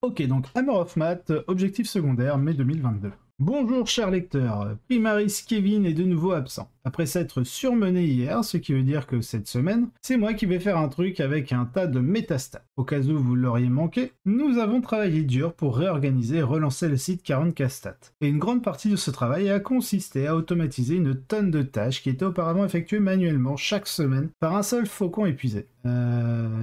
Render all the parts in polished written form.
Ok, donc Hammer of Math, objectif secondaire, mai 2022. Bonjour chers lecteurs, Primaris Kevin est de nouveau absent. Après s'être surmené hier, ce qui veut dire que cette semaine, c'est moi qui vais faire un truc avec un tas de métastats. Au cas où vous l'auriez manqué, nous avons travaillé dur pour réorganiser et relancer le site 40K Stats. Et une grande partie de ce travail a consisté à automatiser une tonne de tâches qui étaient auparavant effectuées manuellement chaque semaine par un seul faucon épuisé.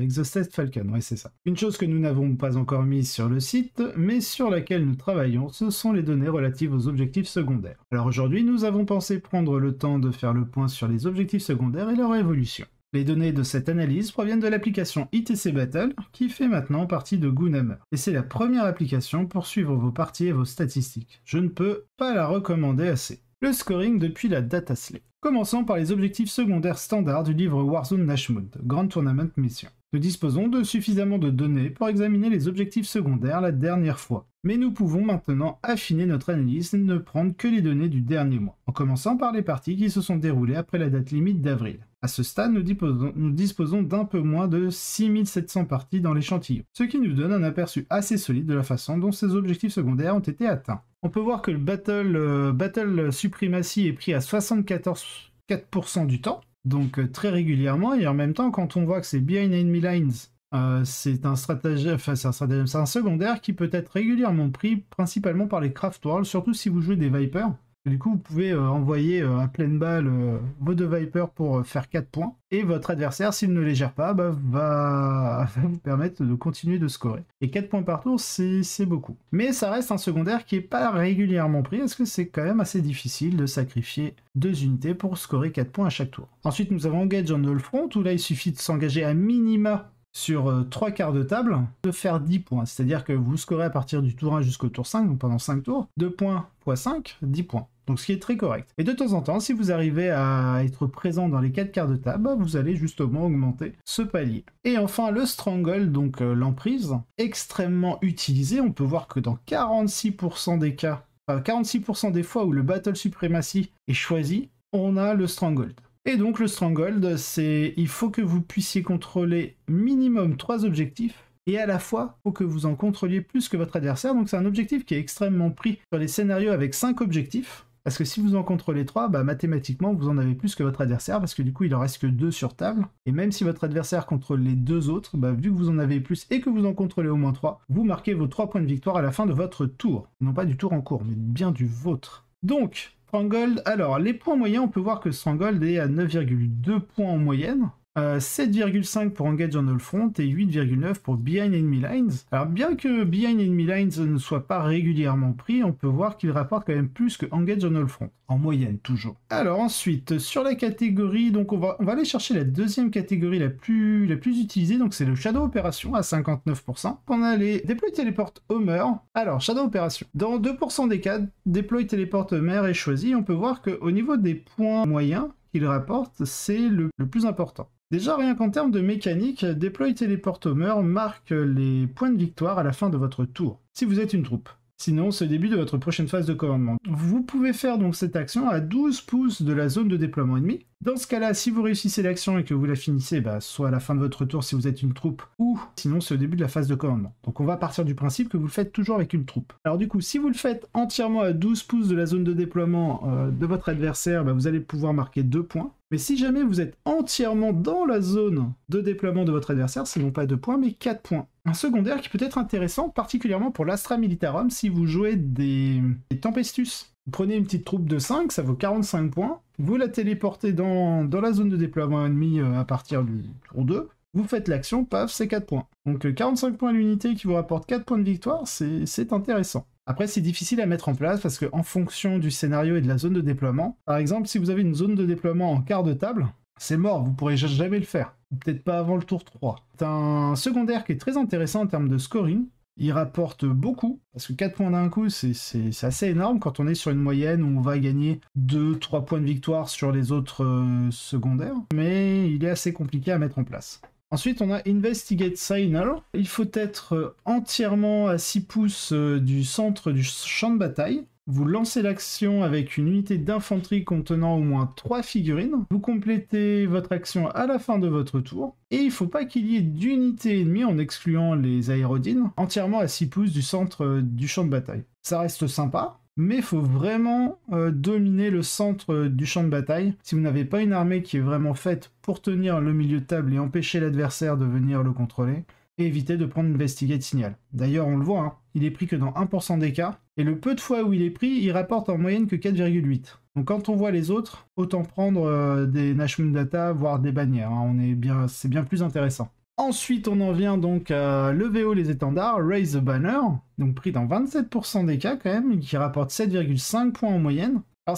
Exhausted Falcon, ouais c'est ça. Une chose que nous n'avons pas encore mise sur le site, mais sur laquelle nous travaillons, ce sont les données relatives aux objectifs secondaires. Alors aujourd'hui, nous avons pensé prendre le temps de faire le point sur les objectifs secondaires et leur évolution. Les données de cette analyse proviennent de l'application ITC Battle, qui fait maintenant partie de Goonhammer. Et c'est la première application pour suivre vos parties et vos statistiques. Je ne peux pas la recommander assez. Le scoring depuis la data slate. Commençons par les objectifs secondaires standards du livre Warzone Nashmood, Grand Tournament Mission. Nous disposons de suffisamment de données pour examiner les objectifs secondaires la dernière fois. Mais nous pouvons maintenant affiner notre analyse et ne prendre que les données du dernier mois, en commençant par les parties qui se sont déroulées après la date limite d'avril. À ce stade, nous disposons d'un peu moins de 6700 parties dans l'échantillon, ce qui nous donne un aperçu assez solide de la façon dont ces objectifs secondaires ont été atteints. On peut voir que le Battle Supremacy est pris à 74% du temps, donc très régulièrement, et en même temps, quand on voit que c'est Behind Enemy Lines, c'est un secondaire qui peut être régulièrement pris principalement par les Craft World, surtout si vous jouez des Vipers. Du coup, vous pouvez envoyer à pleine balle vos deux Vipers pour faire 4 points. Et votre adversaire, s'il ne les gère pas, va vous permettre de continuer de scorer. Et 4 points par tour, c'est beaucoup. Mais ça reste un secondaire qui n'est pas régulièrement pris, parce que c'est quand même assez difficile de sacrifier 2 unités pour scorer 4 points à chaque tour. Ensuite, nous avons Engage on All Front, où là, il suffit de s'engager à minima sur 3 quarts de table, de faire 10 points. C'est-à-dire que vous scorez à partir du tour 1 jusqu'au tour 5, donc pendant 5 tours, 2 points x 5, 10 points. Donc ce qui est très correct. Et de temps en temps, si vous arrivez à être présent dans les 4 quarts de table, vous allez justement augmenter ce palier. Et enfin, le Stranglehold, donc l'emprise, extrêmement utilisé. On peut voir que dans 46% des cas, 46% des fois où le Battle Supremacy est choisi, on a le Stranglehold. Et donc le Stranglehold, il faut que vous puissiez contrôler minimum 3 objectifs, et à la fois, il faut que vous en contrôliez plus que votre adversaire, donc c'est un objectif qui est extrêmement pris sur les scénarios avec 5 objectifs, parce que si vous en contrôlez 3, mathématiquement vous en avez plus que votre adversaire, parce que du coup il en reste que 2 sur table, et même si votre adversaire contrôle les 2 autres, vu que vous en avez plus et que vous en contrôlez au moins 3, vous marquez vos 3 points de victoire à la fin de votre tour, non pas du tour en cours, mais bien du vôtre. Donc, Stranglehold, alors les points moyens, on peut voir que Stranglehold est à 9,2 points en moyenne, 7,5 pour Engage on All Front et 8,9 pour Behind Enemy Lines. Alors bien que Behind Enemy Lines ne soit pas régulièrement pris, on peut voir qu'il rapporte quand même plus que Engage on All Front, en moyenne toujours. Alors ensuite, sur la catégorie, donc on va aller chercher la deuxième catégorie la plus utilisée, donc c'est le Shadow Operation à 59%. On a les Deploy Teleport Homer. Alors Shadow Operation, dans 2% des cas, Deploy Teleport Homer est choisi. On peut voir qu'au niveau des points moyens qu'il rapporte, c'est le plus important. Déjà, rien qu'en termes de mécanique, Deploy Teleport Homer marque les points de victoire à la fin de votre tour, si vous êtes une troupe. Sinon, c'est le début de votre prochaine phase de commandement. Vous pouvez faire donc cette action à 12 pouces de la zone de déploiement ennemi. Dans ce cas-là, si vous réussissez l'action et que vous la finissez, soit à la fin de votre tour si vous êtes une troupe, ou sinon c'est au début de la phase de commandement. Donc on va partir du principe que vous le faites toujours avec une troupe. Alors du coup, si vous le faites entièrement à 12 pouces de la zone de déploiement de votre adversaire, vous allez pouvoir marquer 2 points. Mais si jamais vous êtes entièrement dans la zone de déploiement de votre adversaire, c'est non pas 2 points, mais 4 points. Un secondaire qui peut être intéressant, particulièrement pour l'Astra Militarum, si vous jouez des Tempestus. Vous prenez une petite troupe de 5, ça vaut 45 points. Vous la téléportez dans la zone de déploiement ennemi à partir du tour 2. Vous faites l'action, paf, c'est 4 points. Donc 45 points à l'unité qui vous rapporte 4 points de victoire, c'est intéressant. Après, c'est difficile à mettre en place parce qu'en fonction du scénario et de la zone de déploiement, par exemple, si vous avez une zone de déploiement en quart de table, c'est mort, vous ne pourrez jamais le faire. Peut-être pas avant le tour 3. C'est un secondaire qui est très intéressant en termes de scoring. Il rapporte beaucoup, parce que 4 points d'un coup, c'est assez énorme quand on est sur une moyenne où on va gagner 2-3 points de victoire sur les autres secondaires, mais il est assez compliqué à mettre en place. Ensuite, on a Investigate Signal. Il faut être entièrement à 6 pouces du centre du champ de bataille. vous lancez l'action avec une unité d'infanterie contenant au moins 3 figurines, vous complétez votre action à la fin de votre tour, et il ne faut pas qu'il y ait d'unités ennemies, en excluant les aérodynes, entièrement à 6 pouces du centre du champ de bataille. Ça reste sympa, mais il faut vraiment dominer le centre du champ de bataille. Si vous n'avez pas une armée qui est vraiment faite pour tenir le milieu de table et empêcher l'adversaire de venir le contrôler, et éviter de prendre Investigate Signal. D'ailleurs, on le voit, hein, il est pris que dans 1% des cas, et le peu de fois où il est pris, il rapporte en moyenne que 4,8. Donc quand on voit les autres, autant prendre des Nashmoon Data, voire des bannières, hein, c'est bien plus intéressant. Ensuite, on en vient donc à lever haut les étendards, Raise the Banner, donc pris dans 27% des cas quand même, qui rapporte 7,5 points en moyenne. Alors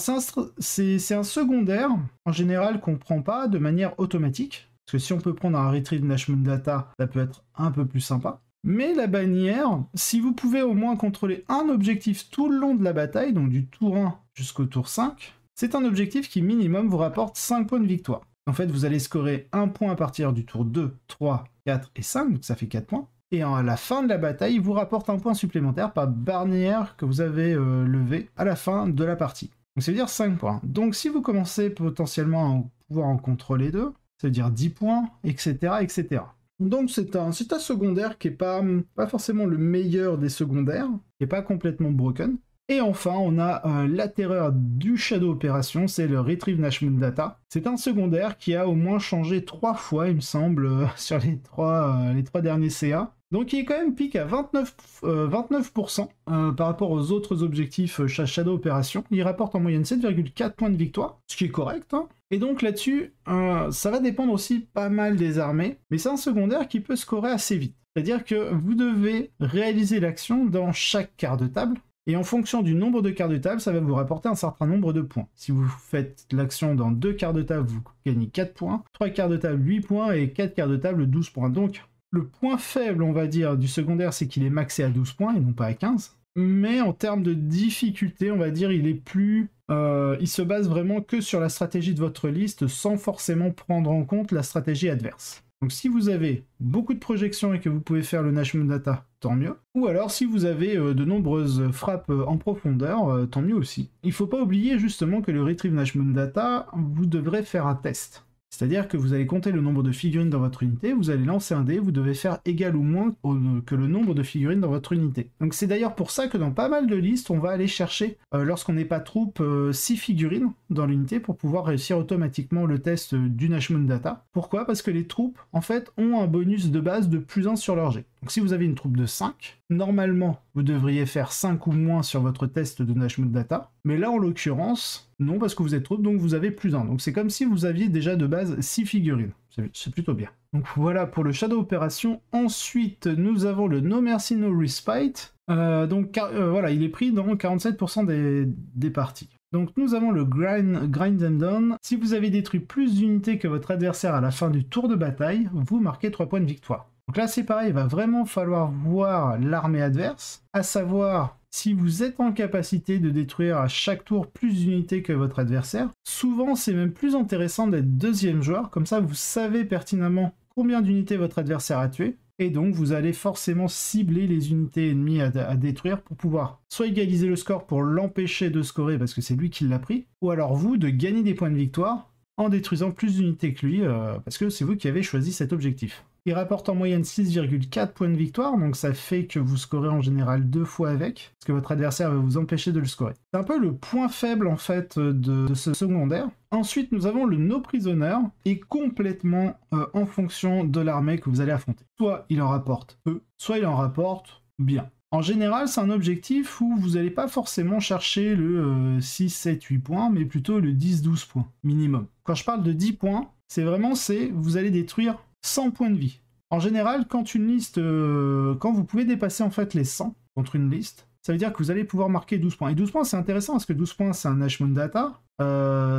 c'est un secondaire, en général, qu'on prend pas de manière automatique, parce que si on peut prendre un Retrieve Nashmoon Data, ça peut être un peu plus sympa. Mais la bannière, si vous pouvez au moins contrôler un objectif tout le long de la bataille, donc du tour 1 jusqu'au tour 5, c'est un objectif qui minimum vous rapporte 5 points de victoire. En fait, vous allez scorer 1 point à partir du tour 2, 3, 4 et 5, donc ça fait 4 points. Et à la fin de la bataille, il vous rapporte un point supplémentaire par bannière que vous avez levé à la fin de la partie. Donc ça veut dire 5 points. Donc si vous commencez potentiellement à pouvoir en contrôler 2, ça veut dire 10 points, etc. etc. Donc c'est un secondaire qui n'est pas forcément le meilleur des secondaires, qui n'est pas complètement broken. Et enfin, on a la terreur du Shadow Operation, c'est le Retrieve Nashmoon Data. C'est un secondaire qui a au moins changé 3 fois, il me semble, sur les 3 derniers CA. Donc il est quand même pique à 29% par rapport aux autres objectifs Shadow Operation. Il rapporte en moyenne 7,4 points de victoire, ce qui est correct, hein. Et donc là-dessus, ça va dépendre aussi pas mal des armées, mais c'est un secondaire qui peut scorer assez vite. C'est-à-dire que vous devez réaliser l'action dans chaque quart de table, et en fonction du nombre de quarts de table, ça va vous rapporter un certain nombre de points. Si vous faites l'action dans 2 quarts de table, vous gagnez 4 points, 3 quarts de table 8 points, et 4 quarts de table 12 points. Donc le point faible, on va dire, du secondaire, c'est qu'il est maxé à 12 points, et non pas à 15. Mais en termes de difficulté, on va dire, il est plus... il se base vraiment que sur la stratégie de votre liste, sans forcément prendre en compte la stratégie adverse. Donc si vous avez beaucoup de projections et que vous pouvez faire le Nashmoon Data, tant mieux. Ou alors si vous avez de nombreuses frappes en profondeur, tant mieux aussi. Il ne faut pas oublier justement que le Retrieve Nashmoon Data, vous devrez faire un test. C'est-à-dire que vous allez compter le nombre de figurines dans votre unité, vous allez lancer un dé, vous devez faire égal ou moins que le nombre de figurines dans votre unité. Donc c'est d'ailleurs pour ça que dans pas mal de listes, on va aller chercher, lorsqu'on n'est pas troupe, 6 figurines dans l'unité pour pouvoir réussir automatiquement le test du Nashmoon Data. Pourquoi? Parce que les troupes, en fait, ont un bonus de base de +1 sur leur jet. Donc si vous avez une troupe de 5, normalement, vous devriez faire 5 ou moins sur votre test de Nashmoon Data. Mais là, en l'occurrence, non, parce que vous êtes troupe, donc vous avez +1. Donc c'est comme si vous aviez déjà de base 6 figurines. C'est plutôt bien. Donc voilà pour le Shadow Operation. Ensuite, nous avons le No Mercy No Respite. Voilà, il est pris dans 47% des parties. Donc nous avons le Grind and Down. Si vous avez détruit plus d'unités que votre adversaire à la fin du tour de bataille, vous marquez 3 points de victoire. Donc là c'est pareil, il va vraiment falloir voir l'armée adverse, à savoir si vous êtes en capacité de détruire à chaque tour plus d'unités que votre adversaire. Souvent c'est même plus intéressant d'être deuxième joueur, comme ça vous savez pertinemment combien d'unités votre adversaire a tué, et donc vous allez forcément cibler les unités ennemies à détruire pour pouvoir soit égaliser le score pour l'empêcher de scorer parce que c'est lui qui l'a pris, ou alors vous de gagner des points de victoire en détruisant plus d'unités que lui, parce que c'est vous qui avez choisi cet objectif. Il rapporte en moyenne 6,4 points de victoire, donc ça fait que vous scorez en général 2 fois avec, parce que votre adversaire va vous empêcher de le scorer. C'est un peu le point faible en fait de ce secondaire. Ensuite, nous avons le No Prisoner, et complètement en fonction de l'armée que vous allez affronter. Soit il en rapporte peu, soit il en rapporte bien. En général, c'est un objectif où vous n'allez pas forcément chercher le 6, 7, 8 points, mais plutôt le 10, 12 points minimum. Quand je parle de 10 points, vous allez détruire 100 points de vie. En général, quand vous pouvez dépasser en fait les 100 contre une liste, ça veut dire que vous allez pouvoir marquer 12 points. Et 12 points, c'est intéressant parce que 12 points, c'est un Nashmoon Data,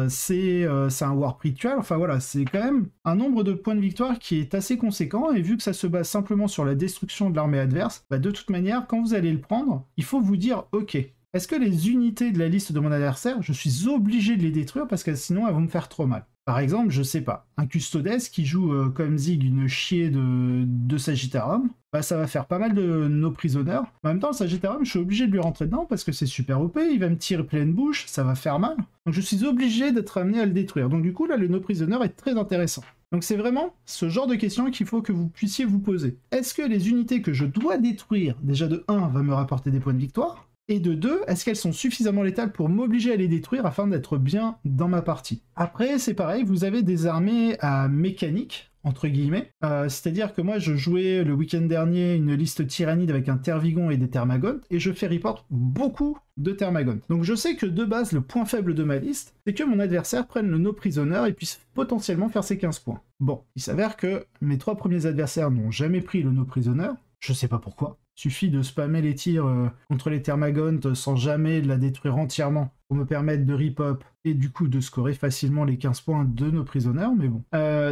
c'est un Warp Ritual, enfin voilà, c'est quand même un nombre de points de victoire qui est assez conséquent, et vu que ça se base simplement sur la destruction de l'armée adverse, de toute manière, quand vous allez le prendre, il faut vous dire, ok, est-ce que les unités de la liste de mon adversaire, je suis obligé de les détruire parce que sinon elles vont me faire trop mal. Par exemple, je sais pas, un Custodes qui joue comme Zig une chier de Sagittarium, bah ça va faire pas mal de No Prisoner. En même temps, le Sagittarium, je suis obligé de lui rentrer dedans parce que c'est super OP, il va me tirer pleine bouche, ça va faire mal. Donc je suis obligé d'être amené à le détruire. Donc du coup, là, le No Prisoner est très intéressant. Donc c'est vraiment ce genre de questions qu'il faut que vous puissiez vous poser. Est-ce que les unités que je dois détruire, déjà de 1, va me rapporter des points de victoire ? Et de 2, est-ce qu'elles sont suffisamment létales pour m'obliger à les détruire afin d'être bien dans ma partie? Après, c'est pareil, vous avez des armées à mécanique, entre guillemets. C'est-à-dire que moi, je jouais le week-end dernier une liste tyrannide avec un Tervigon et des Thermagontes, et je fais report beaucoup de Thermagontes. Donc je sais que de base, le point faible de ma liste, c'est que mon adversaire prenne le No Prisoner et puisse potentiellement faire ses 15 points. Bon, il s'avère que mes 3 premiers adversaires n'ont jamais pris le No Prisoner, je sais pas pourquoi. Suffit de spammer les tirs contre les Thermagontes sans jamais la détruire entièrement pour me permettre de rip-up et du coup de scorer facilement les 15 points de No Prisoner, mais bon.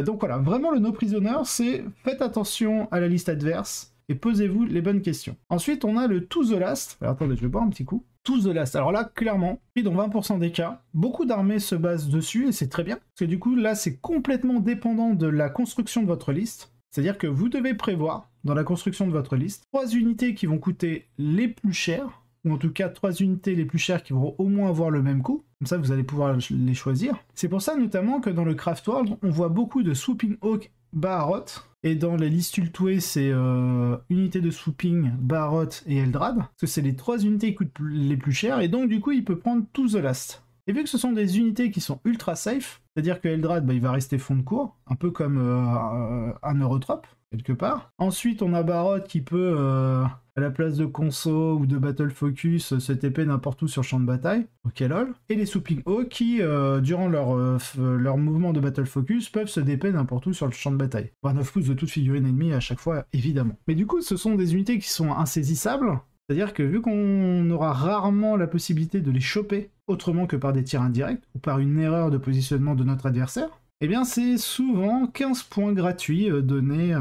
Donc voilà, vraiment le No Prisoner, c'est faites attention à la liste adverse et posez-vous les bonnes questions. Ensuite, on a le To The Last. Alors attendez, je vais boire un petit coup. To The Last. Alors là, clairement, dans 20% des cas, beaucoup d'armées se basent dessus et c'est très bien. Parce que du coup, là, c'est complètement dépendant de la construction de votre liste. C'est-à-dire que vous devez prévoir, dans la construction de votre liste, 3 unités qui vont coûter les plus chères, ou en tout cas 3 unités les plus chères qui vont au moins avoir le même coût. Comme ça, vous allez pouvoir les choisir. C'est pour ça notamment que dans le Craft World, on voit beaucoup de Swooping Hawk, Baharot, et dans les listes Ultway, c'est unité de Swooping, Baharot et Eldrad, parce que c'est les 3 unités qui coûtent les plus chères, et donc du coup, il peut prendre To The Last. Et vu que ce sont des unités qui sont ultra safe, c'est-à-dire que Eldrad, bah, il va rester fond de cours, un peu comme un Neurotrope, quelque part. Ensuite, on a Baharot qui peut, à la place de Conso ou de Battle Focus, se TP n'importe où sur le champ de bataille. Ok lol. Et les Swooping Hawk qui, durant leur mouvement de Battle Focus, peuvent se DP n'importe où sur le champ de bataille. Enfin, 9 pouces de toute figurine ennemie à chaque fois, évidemment. Mais du coup, ce sont des unités qui sont insaisissables. C'est-à-dire que vu qu'on aura rarement la possibilité de les choper autrement que par des tirs indirects ou par une erreur de positionnement de notre adversaire, eh bien c'est souvent 15 points gratuits donnés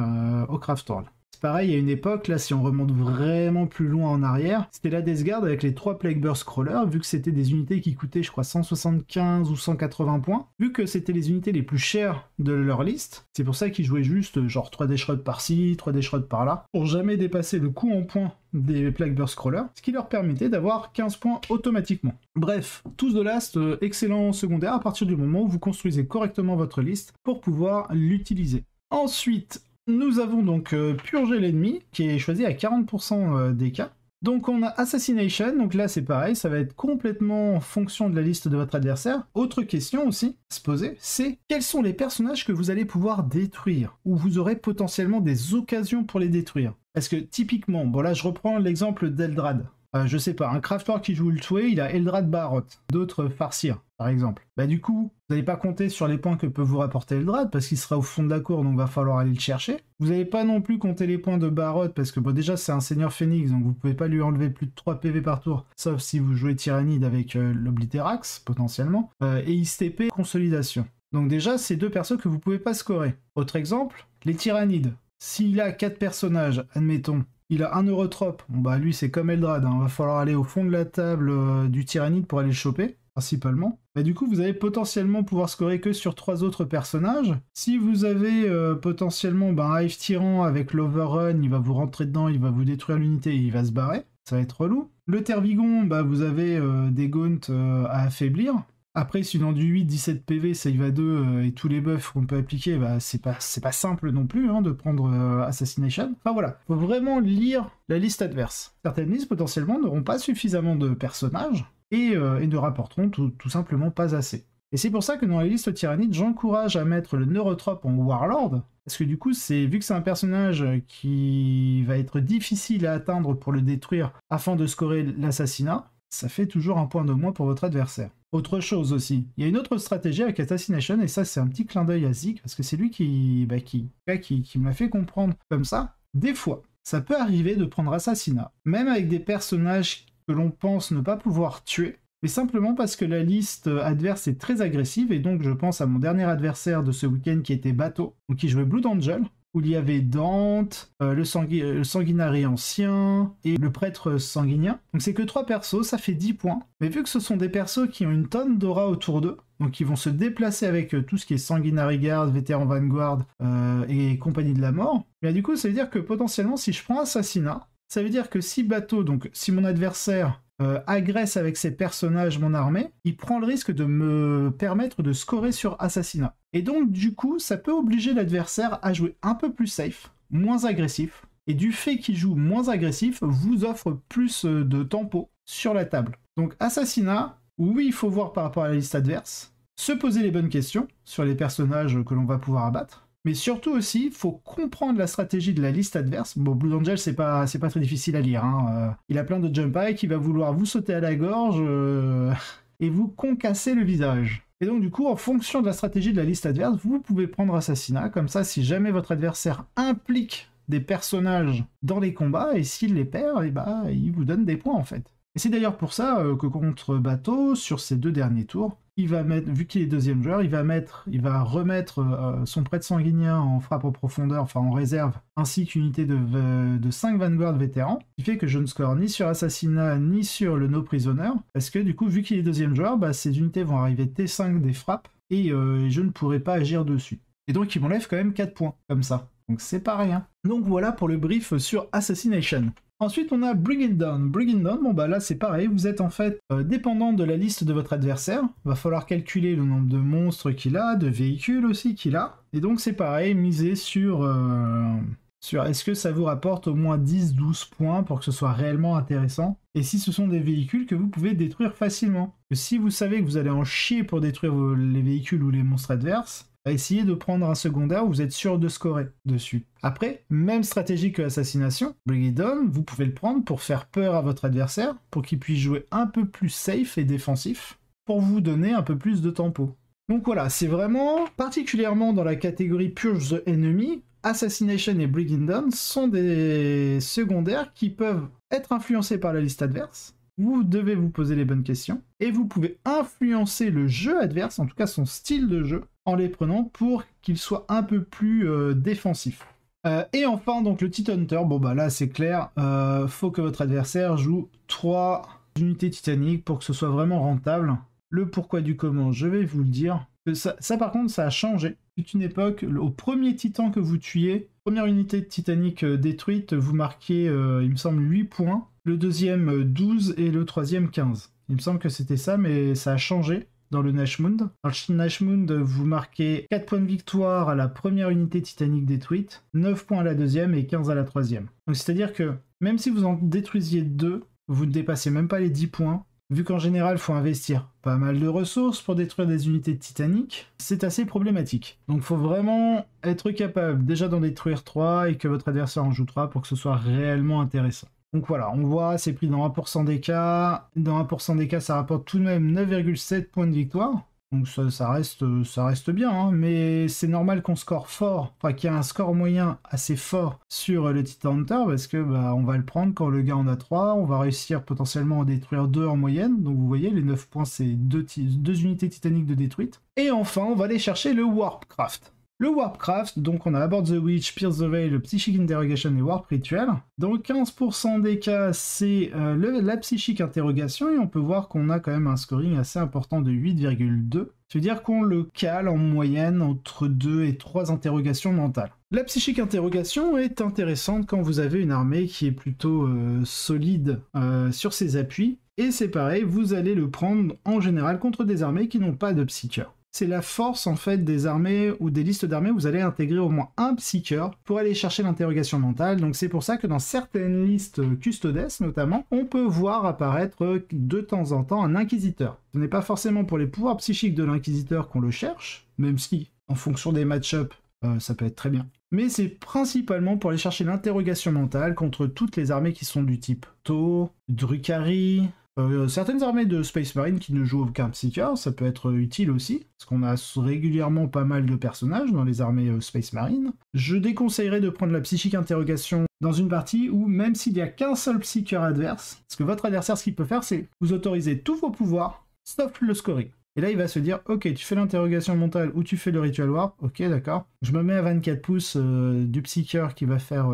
au Craft World. C'est pareil, il y a une époque, là si on remonte vraiment plus loin en arrière, c'était la Death Guard avec les 3 Plague Burst Crawlers, vu que c'était des unités qui coûtaient je crois 175 ou 180 points, vu que c'était les unités les plus chères de leur liste, c'est pour ça qu'ils jouaient juste genre 3 Deathshroud par-ci, 3 Deathshroud par-là, pour jamais dépasser le coût en points des Plague Burst Crawlers, ce qui leur permettait d'avoir 15 points automatiquement. Bref, To The Last, excellent secondaire à partir du moment où vous construisez correctement votre liste pour pouvoir l'utiliser. Ensuite, nous avons donc purgé l'ennemi, qui est choisi à 40% des cas. Donc on a Assassination, donc là c'est pareil, ça va être complètement en fonction de la liste de votre adversaire. Autre question aussi à se poser, c'est quels sont les personnages que vous allez pouvoir détruire, ou vous aurez potentiellement des occasions pour les détruire. Parce que typiquement, bon là je reprends l'exemple d'Eldrad. Je sais pas, un crafter qui joue Ultway, il a Eldrad Baharot, d'autres Farseer, par exemple. Bah du coup, vous n'allez pas compter sur les points que peut vous rapporter Eldrad, parce qu'il sera au fond de la cour, donc va falloir aller le chercher. Vous n'allez pas non plus compter les points de Baharot, parce que bon, déjà c'est un Seigneur Phoenix, donc vous pouvez pas lui enlever plus de 3 PV par tour, sauf si vous jouez Tyrannide avec l'Obliterax, potentiellement, et ISTP Consolidation. Donc déjà, c'est 2 persos que vous pouvez pas scorer. Autre exemple, les Tyrannides. S'il a 4 personnages, admettons, il a un Neurotrope, bon bah lui c'est comme Eldrad, hein. Va falloir aller au fond de la table du Tyrannide pour aller le choper, principalement. Bah du coup vous allez potentiellement pouvoir scorer que sur 3 autres personnages. Si vous avez potentiellement un Hive Tyran avec l'Overrun, il va vous rentrer dedans, il va vous détruire l'unité et il va se barrer, ça va être relou. Le Tervigon, bah vous avez des Gaunts à affaiblir. Après, si dans du 8, 17 PV, save à 2 et tous les buffs qu'on peut appliquer, bah, c'est pas simple non plus de prendre Assassination. Enfin voilà, faut vraiment lire la liste adverse. Certaines listes potentiellement n'auront pas suffisamment de personnages et ne rapporteront tout simplement pas assez. Et c'est pour ça que dans les listes tyrannides, j'encourage à mettre le Neurotrope en Warlord, parce que du coup, vu que c'est un personnage qui va être difficile à atteindre pour le détruire afin de scorer l'assassinat, ça fait toujours un point de moins pour votre adversaire. Autre chose aussi, il y a une autre stratégie avec Assassination, et ça c'est un petit clin d'œil à Zig, parce que c'est lui qui me l'a fait comprendre comme ça. Des fois, ça peut arriver de prendre Assassinat, même avec des personnages que l'on pense ne pas pouvoir tuer, mais simplement parce que la liste adverse est très agressive, et donc je pense à mon dernier adversaire de ce week-end qui était Bateau, donc qui jouait Blood Angel, où il y avait Dante, le sanguinari ancien et le prêtre sanguinien. Donc c'est que 3 persos, ça fait 10 points. Mais vu que ce sont des persos qui ont une tonne d'aura autour d'eux, donc ils vont se déplacer avec tout ce qui est sanguinari guard, vétéran vanguard et compagnie de la mort, bien du coup ça veut dire que potentiellement si je prends assassinat, ça veut dire que si bateau, donc si mon adversaire agresse avec ses personnages mon armée, il prend le risque de me permettre de scorer sur assassinat. Et donc du coup, ça peut obliger l'adversaire à jouer un peu plus safe, moins agressif, et du fait qu'il joue moins agressif, vous offre plus de tempo sur la table. Donc assassinat, oui, il faut voir par rapport à la liste adverse, se poser les bonnes questions sur les personnages que l'on va pouvoir abattre, mais surtout aussi, il faut comprendre la stratégie de la liste adverse. Bon, Blood Angel, c'est pas très difficile à lire. Hein. Il a plein de jump high qui va vouloir vous sauter à la gorge et vous concasser le visage. Et donc du coup, en fonction de la stratégie de la liste adverse, vous pouvez prendre assassinat. Comme ça, si jamais votre adversaire implique des personnages dans les combats, et s'il les perd, et bah, il vous donne des points en fait. Et c'est d'ailleurs pour ça que contre Bateau, sur ces 2 derniers tours, il va mettre, vu qu'il est deuxième joueur, il va remettre son prêtre sanguinien en frappe en profondeur, enfin en réserve, ainsi qu'une unité de 5 Vanguard vétérans, ce qui fait que je ne score ni sur assassinat ni sur le no prisoner, parce que du coup, vu qu'il est deuxième joueur, bah, ces unités vont arriver T5 des frappes, et je ne pourrai pas agir dessus. Et donc il m'enlève quand même 4 points, comme ça. Donc c'est pas rien. Donc voilà pour le brief sur Assassination. Ensuite, on a Bring It Down. Bring It Down, bon bah là c'est pareil, vous êtes en fait dépendant de la liste de votre adversaire. Va falloir calculer le nombre de monstres qu'il a, de véhicules aussi qu'il a. Et donc c'est pareil, miser sur est-ce que ça vous rapporte au moins 10-12 points pour que ce soit réellement intéressant. Et si ce sont des véhicules que vous pouvez détruire facilement. Que si vous savez que vous allez en chier pour détruire les véhicules ou les monstres adverses, essayez de prendre un secondaire où vous êtes sûr de scorer dessus. Après, même stratégie que Assassination, Bring It Down, vous pouvez le prendre pour faire peur à votre adversaire, pour qu'il puisse jouer un peu plus safe et défensif, pour vous donner un peu plus de tempo. Donc voilà, c'est vraiment, particulièrement dans la catégorie Purge the Enemy, Assassination et Bring It Down sont des secondaires qui peuvent être influencés par la liste adverse. Vous devez vous poser les bonnes questions, et vous pouvez influencer le jeu adverse, en tout cas son style de jeu, en les prenant pour qu'il soit un peu plus défensif. Et enfin, donc le Titanhunter, bon bah là c'est clair, faut que votre adversaire joue 3 unités titaniques pour que ce soit vraiment rentable. Le pourquoi du comment, je vais vous le dire. Ça par contre, ça a changé. C'est une époque, au premier titan que vous tuiez, première unité titanique détruite, vous marquez, il me semble, 8 points. Le deuxième 12 et le troisième 15. Il me semble que c'était ça, mais ça a changé dans le Nashmund. Dans le Nashmund, vous marquez 4 points de victoire à la première unité titanique détruite, 9 points à la deuxième et 15 à la troisième. Donc c'est-à-dire que même si vous en détruisiez 2, vous ne dépassez même pas les 10 points. Vu qu'en général, il faut investir pas mal de ressources pour détruire des unités titaniques, c'est assez problématique. Donc il faut vraiment être capable déjà d'en détruire 3 et que votre adversaire en joue 3 pour que ce soit réellement intéressant. Donc voilà, on voit, c'est pris dans 1% des cas. Dans 1% des cas, ça rapporte tout de même 9,7 points de victoire. Donc ça reste bien, hein, mais c'est normal qu'on score fort, enfin qu'il y ait un score moyen assez fort sur le Titanhunter, parce que bah, on va le prendre quand le gars en a 3, on va réussir potentiellement à en détruire 2 en moyenne, donc vous voyez, les 9 points c'est 2 unités titaniques de détruite. Et enfin, on va aller chercher le Warpcraft. Le Warpcraft, donc on a Abort the Witch, Pierce the Veil, le Psychic Interrogation et Warp Rituel. Dans 15% des cas, c'est la Psychic Interrogation, et on peut voir qu'on a quand même un scoring assez important de 8,2. C'est-à-dire qu'on le cale en moyenne entre 2 et 3 interrogations mentales. La Psychic Interrogation est intéressante quand vous avez une armée qui est plutôt solide sur ses appuis, et c'est pareil, vous allez le prendre en général contre des armées qui n'ont pas de psycheur. C'est la force en fait des armées ou des listes d'armées où vous allez intégrer au moins un psycheur pour aller chercher l'interrogation mentale. Donc c'est pour ça que dans certaines listes custodes notamment, on peut voir apparaître de temps en temps un inquisiteur. Ce n'est pas forcément pour les pouvoirs psychiques de l'inquisiteur qu'on le cherche, même si en fonction des match-up ça peut être très bien. Mais c'est principalement pour aller chercher l'interrogation mentale contre toutes les armées qui sont du type Tau, Drukhari. Certaines armées de Space Marine qui ne jouent aucun Psyker, ça peut être utile aussi, parce qu'on a régulièrement pas mal de personnages dans les armées Space Marine. Je déconseillerais de prendre la Psychique Interrogation dans une partie où, même s'il n'y a qu'un seul Psyker adverse, parce que votre adversaire, ce qu'il peut faire, c'est vous autoriser tous vos pouvoirs, sauf le scoring. Et là, il va se dire, ok, tu fais l'interrogation mentale ou tu fais le ritual warp, ok, d'accord. Je me mets à 24 pouces du psyker qui va faire,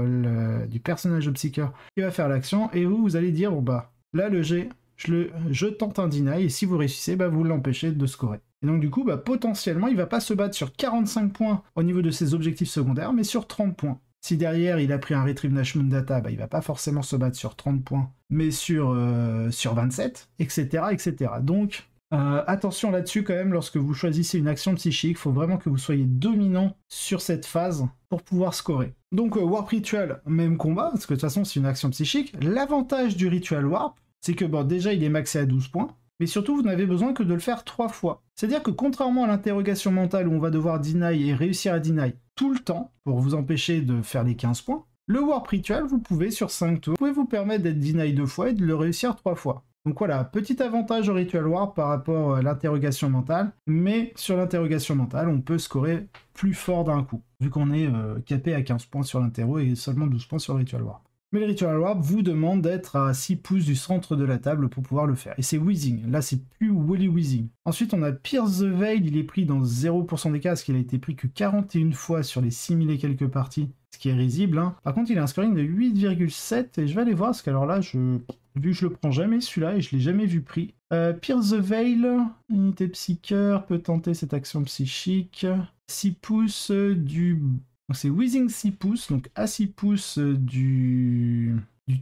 du personnage de psyker qui va faire l'action, et vous allez dire, bon bah, là, le G, je tente un deny, et si vous réussissez, bah, vous l'empêchez de scorer. Et donc du coup, bah, potentiellement, il va pas se battre sur 45 points au niveau de ses objectifs secondaires, mais sur 30 points. Si derrière, il a pris un Retrieve National Data, bah, il va pas forcément se battre sur 30 points, mais sur 27, etc., etc. Donc, attention là-dessus quand même, lorsque vous choisissez une action psychique, il faut vraiment que vous soyez dominant sur cette phase pour pouvoir scorer. Donc, Warp Ritual, même combat, parce que de toute façon, c'est une action psychique. L'avantage du Ritual Warp, c'est que bon, déjà, il est maxé à 12 points, mais surtout, vous n'avez besoin que de le faire 3 fois. C'est-à-dire que contrairement à l'interrogation mentale où on va devoir deny et réussir à deny tout le temps pour vous empêcher de faire les 15 points, le Warp Ritual, vous pouvez sur 5 tours, vous pouvez vous permettre d'être deny 2 fois et de le réussir 3 fois. Donc voilà, petit avantage au Ritual Warp par rapport à l'interrogation mentale, mais sur l'interrogation mentale, on peut scorer plus fort d'un coup, vu qu'on est capé à 15 points sur l'interro et seulement 12 points sur le Ritual Warp. Mais le Ritual Warp vous demande d'être à 6 pouces du centre de la table pour pouvoir le faire. Et c'est Wheezing, là c'est plus Woolly Wheezing. Ensuite on a Pierce the Veil, il est pris dans 0% des cas, parce qu'il a été pris que 41 fois sur les 6000 et quelques parties, ce qui est risible. Hein. Par contre il a un scoring de 8,7, et je vais aller voir, parce qu'alors là, vu que je le prends jamais celui-là, et je l'ai jamais vu pris. Pierce the Veil, unité psycheur, peut tenter cette action psychique. 6 pouces du... Donc c'est Wheezing 6 pouces, donc à 6 pouces du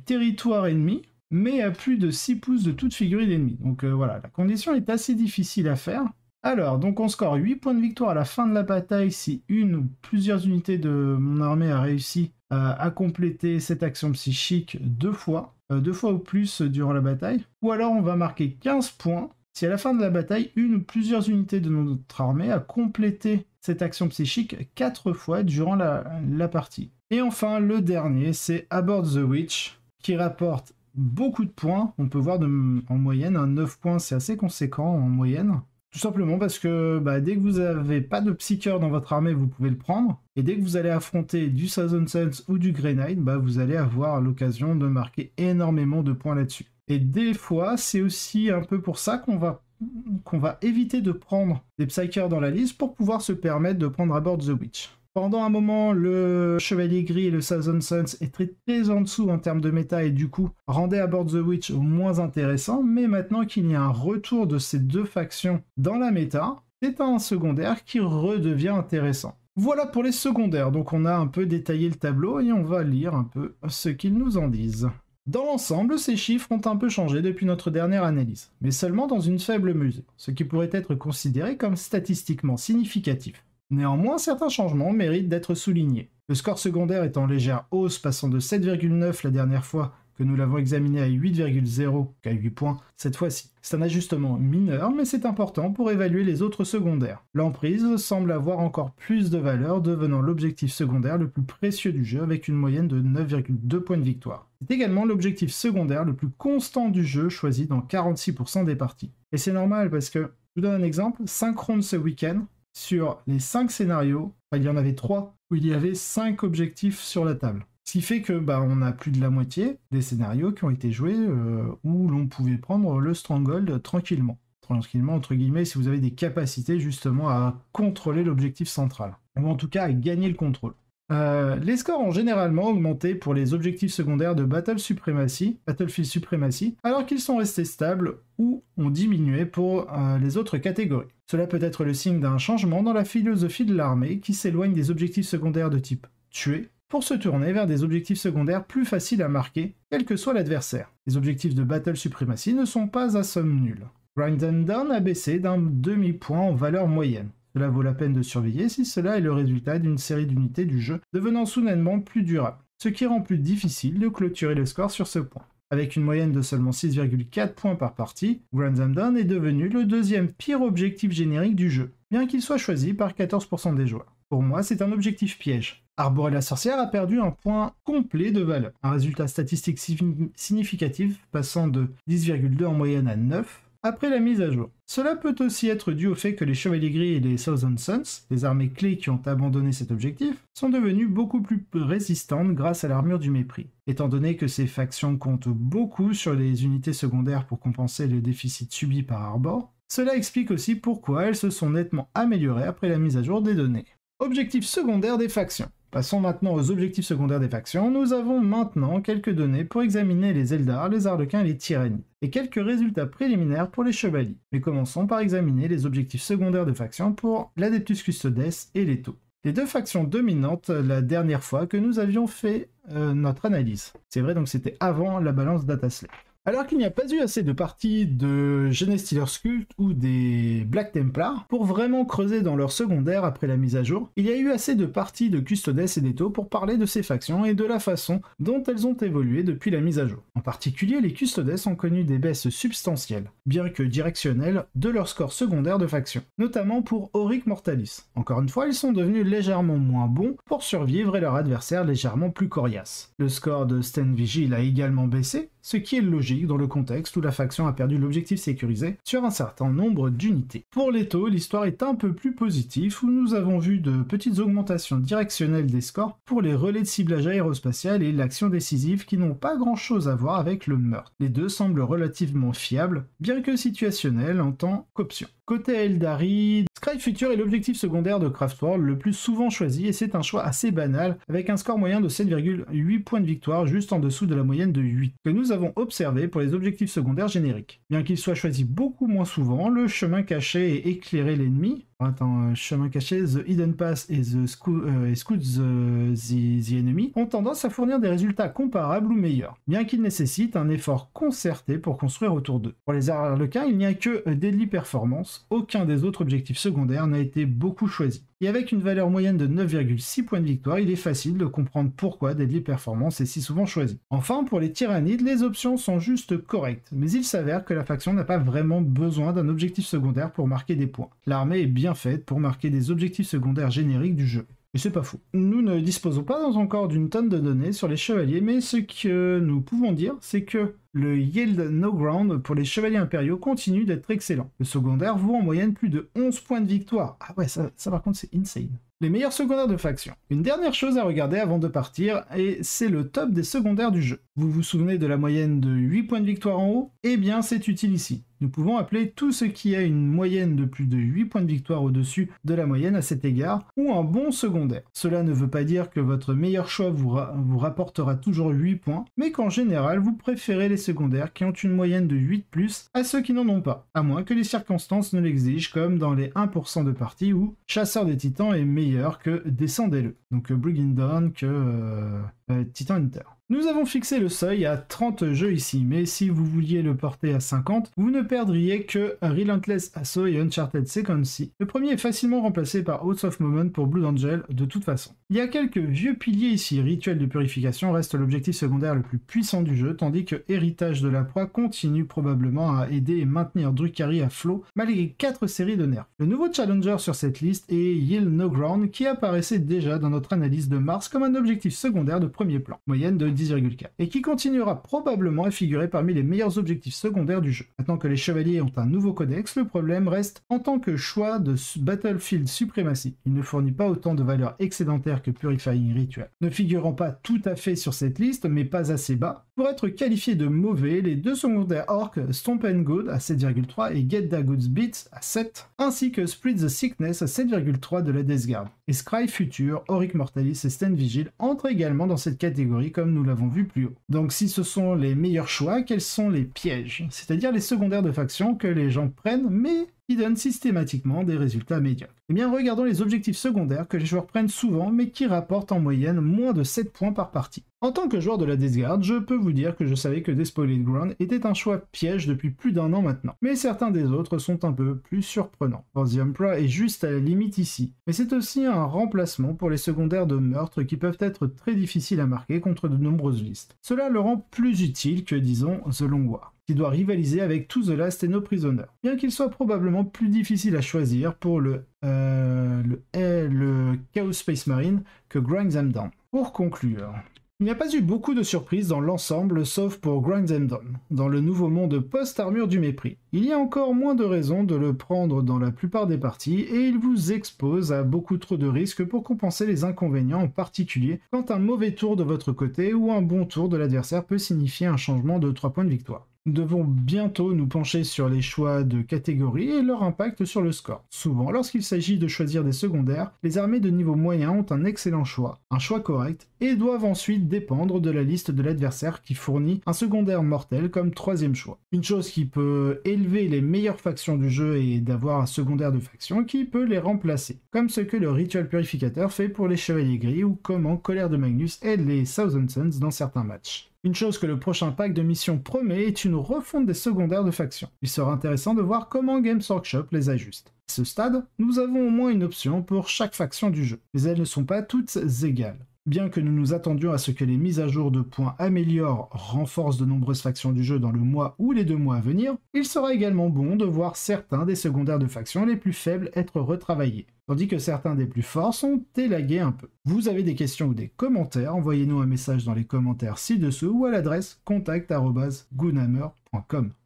territoire ennemi, mais à plus de 6 pouces de toute figurine ennemie. Donc voilà, la condition est assez difficile à faire. Alors, donc on score 8 points de victoire à la fin de la bataille si une ou plusieurs unités de mon armée a réussi à compléter cette action psychique 2 fois ou plus durant la bataille. Ou alors on va marquer 15 points si à la fin de la bataille, une ou plusieurs unités de notre armée a complété cette action psychique 4 fois durant la partie. Et enfin, le dernier, c'est Aboard the Witch, qui rapporte beaucoup de points. On peut voir en moyenne, un 9 points, c'est assez conséquent en moyenne. Tout simplement parce que dès que vous n'avez pas de psycheur dans votre armée, vous pouvez le prendre. Et dès que vous allez affronter du Thousand Suns ou du Grey Knight, vous allez avoir l'occasion de marquer énormément de points là-dessus. Et des fois, c'est aussi un peu pour ça qu'on va éviter de prendre des psychers dans la liste pour pouvoir se permettre de prendre Aboard the Witch. Pendant un moment, le Chevalier Gris et le Thousand Suns étaient très en dessous en termes de méta et du coup rendaient Aboard the Witch moins intéressant, mais maintenant qu'il y a un retour de ces deux factions dans la méta, c'est un secondaire qui redevient intéressant. Voilà pour les secondaires, donc on a un peu détaillé le tableau et on va lire un peu ce qu'ils nous en disent. Dans l'ensemble, ces chiffres ont un peu changé depuis notre dernière analyse, mais seulement dans une faible mesure, ce qui pourrait être considéré comme statistiquement significatif. Néanmoins, certains changements méritent d'être soulignés. Le score secondaire est en légère hausse, passant de 7,9 la dernière fois que nous l'avons examiné à 8,0, qu'à 8 points cette fois-ci. C'est un ajustement mineur, mais c'est important pour évaluer les autres secondaires. L'emprise semble avoir encore plus de valeur, devenant l'objectif secondaire le plus précieux du jeu avec une moyenne de 9,2 points de victoire. C'est également l'objectif secondaire le plus constant du jeu, choisi dans 46% des parties. Et c'est normal parce que, je vous donne un exemple, 5 rounds ce week-end, sur les 5 scénarios, il y en avait 3 où il y avait 5 objectifs sur la table. Ce qui fait que on a plus de la moitié des scénarios qui ont été joués où l'on pouvait prendre le Stronghold tranquillement. Tranquillement, entre guillemets, si vous avez des capacités justement à contrôler l'objectif central. Ou en tout cas à gagner le contrôle. Les scores ont généralement augmenté pour les objectifs secondaires de Battlefield Supremacy, alors qu'ils sont restés stables ou ont diminué pour les autres catégories. Cela peut être le signe d'un changement dans la philosophie de l'armée qui s'éloigne des objectifs secondaires de type tuer pour se tourner vers des objectifs secondaires plus faciles à marquer, quel que soit l'adversaire. Les objectifs de Battle Supremacy ne sont pas à somme nulle. Grind and Down a baissé d'un demi-point en valeur moyenne. Cela vaut la peine de surveiller si cela est le résultat d'une série d'unités du jeu devenant soudainement plus durable, ce qui rend plus difficile de clôturer le score sur ce point. Avec une moyenne de seulement 6,4 points par partie, Grind and Down est devenu le deuxième pire objectif générique du jeu, bien qu'il soit choisi par 14% des joueurs. Pour moi, c'est un objectif piège. Arborer la sorcière a perdu un point complet de valeur, un résultat statistique significatif passant de 10,2 en moyenne à 9, après la mise à jour. Cela peut aussi être dû au fait que les Chevaliers Gris et les Thousand Suns, les armées clés qui ont abandonné cet objectif, sont devenues beaucoup plus résistantes grâce à l'armure du mépris. Étant donné que ces factions comptent beaucoup sur les unités secondaires pour compenser le déficit subi par Arbor, Cela explique aussi pourquoi elles se sont nettement améliorées après la mise à jour des données. Objectifs secondaires des factions. Passons maintenant aux objectifs secondaires des factions. Nous avons maintenant quelques données pour examiner les Eldar, les Arlequins et les Tyrannides, et quelques résultats préliminaires pour les Chevaliers. Mais commençons par examiner les objectifs secondaires de factions pour l'Adeptus Custodes et les Tau. Les deux factions dominantes la dernière fois que nous avions fait notre analyse. C'est vrai, donc c'était avant la balance Dataslave. Alors qu'il n'y a pas eu assez de parties de Genestealer's Cult ou des Black Templars pour vraiment creuser dans leur secondaire après la mise à jour, il y a eu assez de parties de Custodes et des Tau pour parler de ces factions et de la façon dont elles ont évolué depuis la mise à jour. En particulier, les Custodes ont connu des baisses substantielles, bien que directionnelles, de leur score secondaire de faction, notamment pour Auric Mortalis. Encore une fois, ils sont devenus légèrement moins bons pour survivre et leur adversaire légèrement plus coriace. Le score de Sten Vigil a également baissé, ce qui est logique dans le contexte où la faction a perdu l'objectif sécurisé sur un certain nombre d'unités. Pour les Tau, l'histoire est un peu plus positive où nous avons vu de petites augmentations directionnelles des scores pour les relais de ciblage aérospatial et l'action décisive qui n'ont pas grand chose à voir avec le meurtre. Les deux semblent relativement fiables, bien que situationnels en tant qu'option. Côté Eldari, Scribe Future est l'objectif secondaire de Craftworld le plus souvent choisi et c'est un choix assez banal avec un score moyen de 7,8 points de victoire juste en dessous de la moyenne de 8 que nous avons observé pour les objectifs secondaires génériques. Bien qu'il soit choisi beaucoup moins souvent, le chemin caché et éclairer l'ennemi, chemin caché, The Hidden Path et Scout the Enemy ont tendance à fournir des résultats comparables ou meilleurs, bien qu'ils nécessitent un effort concerté pour construire autour d'eux. Pour les Arlequins, il n'y a que Deadly Performance, aucun des autres objectifs secondaires n'a été beaucoup choisi. Et avec une valeur moyenne de 9,6 points de victoire, il est facile de comprendre pourquoi Deadly Performance est si souvent choisi. Enfin, pour les Tyrannides, les options sont juste correctes, mais il s'avère que la faction n'a pas vraiment besoin d'un objectif secondaire pour marquer des points. L'armée est bien faite pour marquer des objectifs secondaires génériques du jeu. Et c'est pas faux. Nous ne disposons pas encore d'une tonne de données sur les chevaliers, mais ce que nous pouvons dire, c'est que le Yield No Ground pour les chevaliers impériaux continue d'être excellent. Le secondaire vaut en moyenne plus de 11 points de victoire. Ah ouais, ça par contre c'est insane. Les meilleurs secondaires de faction. Une dernière chose à regarder avant de partir, et c'est le top des secondaires du jeu. Vous vous souvenez de la moyenne de 8 points de victoire en haut? Eh bien c'est utile ici. Nous pouvons appeler tout ce qui a une moyenne de plus de 8 points de victoire au-dessus de la moyenne à cet égard, ou un bon secondaire. Cela ne veut pas dire que votre meilleur choix vous rapportera toujours 8 points, mais qu'en général vous préférez les secondaires qui ont une moyenne de 8+, à ceux qui n'en ont pas, à moins que les circonstances ne l'exigent, comme dans les 1% de parties où Chasseur des Titans est meilleur que Descendez-le, donc Brigand Dawn que Titan Hunter. Nous avons fixé le seuil à 30 jeux ici, mais si vous vouliez le porter à 50, vous ne perdriez que Relentless Assault et Uncharted Second Sea. Le premier est facilement remplacé par Oaths of Moment pour Blood Angel de toute façon. Il y a quelques vieux piliers ici. Rituel de purification reste l'objectif secondaire le plus puissant du jeu, tandis que Héritage de la proie continue probablement à aider et maintenir Drukhari à flot malgré 4 séries de nerfs. Le nouveau challenger sur cette liste est Yield No Ground qui apparaissait déjà dans notre analyse de mars comme un objectif secondaire de premier plan, moyenne de 10,4, et qui continuera probablement à figurer parmi les meilleurs objectifs secondaires du jeu. Maintenant que les chevaliers ont un nouveau codex, le problème reste en tant que choix de Battlefield Supremacy. Il ne fournit pas autant de valeurs excédentaires que Purifying Ritual. Ne figurant pas tout à fait sur cette liste, mais pas assez bas, pour être qualifiés de mauvais, les deux secondaires Orc Stomp and Good à 7,3 et Get the Goods Beats à 7, ainsi que Spread the Sickness à 7,3 de la Death Guard. Et Scribe Future, Auric Mortalis et Sten Vigil entrent également dans cette catégorie comme nous l'avons vu plus haut. Donc si ce sont les meilleurs choix, quels sont les pièges? C'est-à-dire les secondaires de faction que les gens prennent mais qui donnent systématiquement des résultats médiocres. Eh bien regardons les objectifs secondaires que les joueurs prennent souvent mais qui rapportent en moyenne moins de 7 points par partie. En tant que joueur de la Death Guard, je peux vous dire que je savais que Despoiled Ground était un choix piège depuis plus d'un an maintenant. Mais certains des autres sont un peu plus surprenants. The Emperor est juste à la limite ici. Mais c'est aussi un remplacement pour les secondaires de meurtre qui peuvent être très difficiles à marquer contre de nombreuses listes. Cela le rend plus utile que, disons, The Long War, qui doit rivaliser avec To The Last et No Prisoner. Bien qu'il soit probablement plus difficile à choisir pour le Chaos Space Marine que Grind Them Down. Pour conclure, il n'y a pas eu beaucoup de surprises dans l'ensemble, sauf pour Grind Them Down, dans le nouveau monde post-armure du mépris. Il y a encore moins de raisons de le prendre dans la plupart des parties, et il vous expose à beaucoup trop de risques pour compenser les inconvénients, en particulier quand un mauvais tour de votre côté ou un bon tour de l'adversaire peut signifier un changement de 3 points de victoire. Nous devons bientôt nous pencher sur les choix de catégories et leur impact sur le score. Souvent, lorsqu'il s'agit de choisir des secondaires, les armées de niveau moyen ont un excellent choix, un choix correct, et doivent ensuite dépendre de la liste de l'adversaire qui fournit un secondaire mortel comme troisième choix. Une chose qui peut élever les meilleures factions du jeu est d'avoir un secondaire de faction qui peut les remplacer, comme ce que le Ritual Purificateur fait pour les Chevaliers Gris ou comment Colère de Magnus aide les Thousand Suns dans certains matchs. Une chose que le prochain pack de missions promet est une refonte des secondaires de faction. Il sera intéressant de voir comment Games Workshop les ajuste. À ce stade, nous avons au moins une option pour chaque faction du jeu, mais elles ne sont pas toutes égales. Bien que nous nous attendions à ce que les mises à jour de points améliorent, renforcent de nombreuses factions du jeu dans le mois ou les 2 mois à venir, il sera également bon de voir certains des secondaires de factions les plus faibles être retravaillés, tandis que certains des plus forts sont élagués un peu. Vous avez des questions ou des commentaires, envoyez-nous un message dans les commentaires ci-dessous ou à l'adresse contact@goonhammer.com.